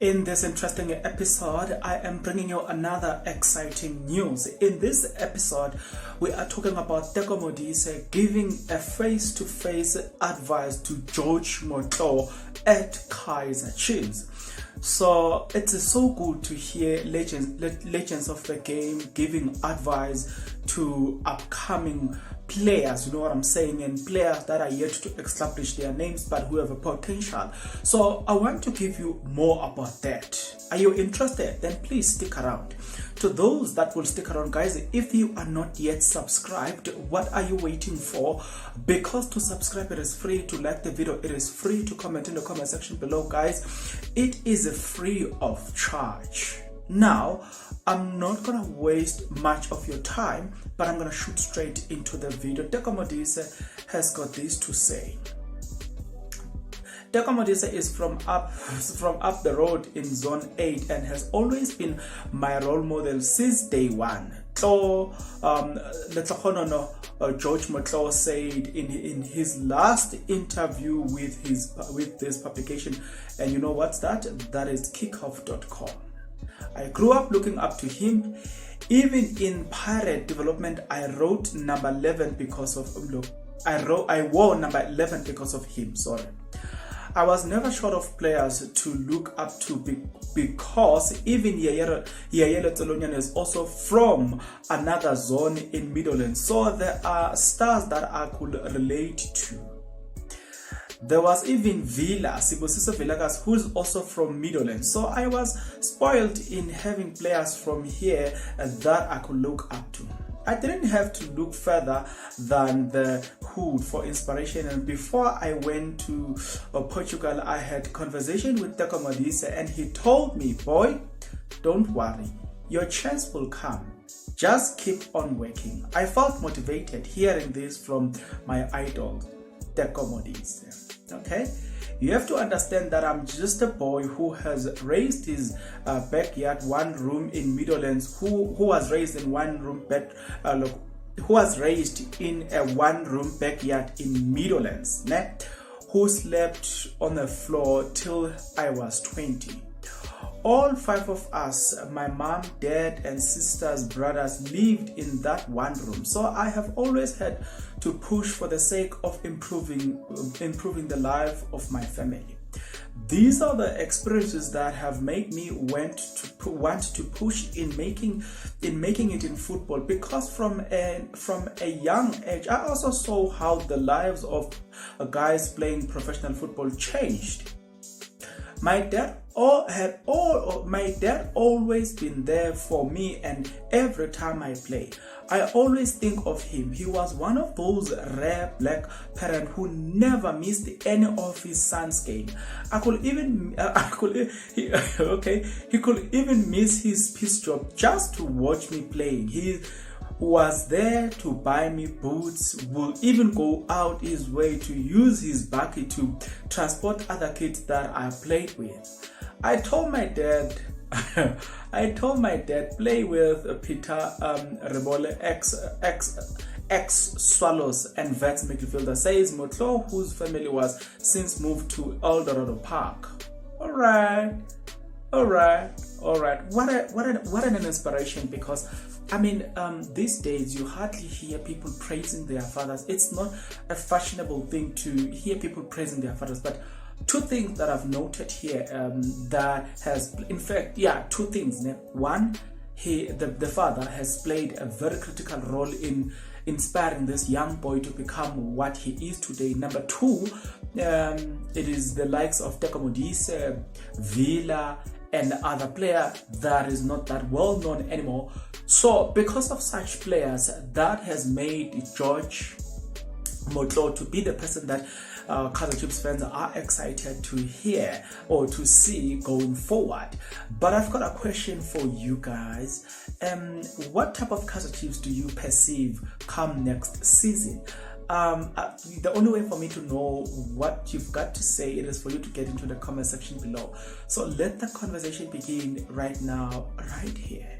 In this interesting episode, I am bringing you another exciting news. In this episode, we are talking about TEKO Modise giving a face-to-face advice to MOTLOU at KAIZER Chiefs. So it is so good to hear legends of the game giving advice to upcoming players, you know what I'm saying, and players that are yet to establish their names but who have a potential. So I want to give you more about that. Are you interested? Then please stick around. To those that will stick around, guys, if you are not yet subscribed, what are you waiting for? Because to subscribe, it is free. To like the video, it is free. To comment in the comment section below, guys, it is free of charge. Now, I'm not gonna waste much of your time, but I'm gonna shoot straight into the video. TEKO Modise has got this to say. TEKO Modise is from up the road in Zone 8 and has always been my role model since day one. So, George MOTLOU said in his last interview with this publication, and you know what's that? That is kickoff.com. I grew up looking up to him. Even in pirate development, I wrote number 11 because of I wore number 11 because of him. Sorry. I was never short of players to look up to because even Yayela Tselonian is also from another zone in Midlands. So there are stars that I could relate to. There was even Sibosiso Villagas, who's also from Midlands. So I was spoiled in having players from here that I could look up to. I didn't have to look further than the hood for inspiration. And before I went to Portugal, I had conversation with TEKO Modise, and he told me, boy, don't worry, your chance will come. Just keep on working. I felt motivated hearing this from my idol, TEKO Modise. Okay, you have to understand that I'm just a boy who has raised his backyard, one room in Midlands, who was raised in one room who was raised in a one room backyard in Midlands, who slept on the floor till I was 20. All 5 of us, my mom, dad, and sisters, brothers, lived in that one room. So I have always had to push for the sake of improving the life of my family. These are the experiences that have made me want to push in making it in football, because from a young age I also saw how the lives of guys playing professional football changed. My dad always been there for me, and every time I play, I always think of him. He was one of those rare black parents who never missed any of his son's game. He could even miss his piece job just to watch me playing. He was there to buy me boots, will even go out his way to use his bucket to transport other kids that I played with. I told my dad, play with Peter Rebole, ex Swallows and Vets midfielder, says MOTLOU, whose family was since moved to Eldorado Park. All right. What an inspiration, because I mean, these days you hardly hear people praising their fathers. It's not a fashionable thing to hear people praising their fathers. But two things that I've noted here two things. One, the father has played a very critical role in inspiring this young boy to become what he is today. Number two, it is the likes of TEKO Modise, Villa, and other player that is not that well known anymore. So because of such players, that has made George MOTLOU to be the person that KAIZER Chiefs fans are excited to hear or to see going forward. But I've got a question for you guys. What type of KAIZER Chiefs do you perceive come next season? The only way for me to know what you've got to say, it is for you to get into the comment section below. So let the conversation begin right now, right here.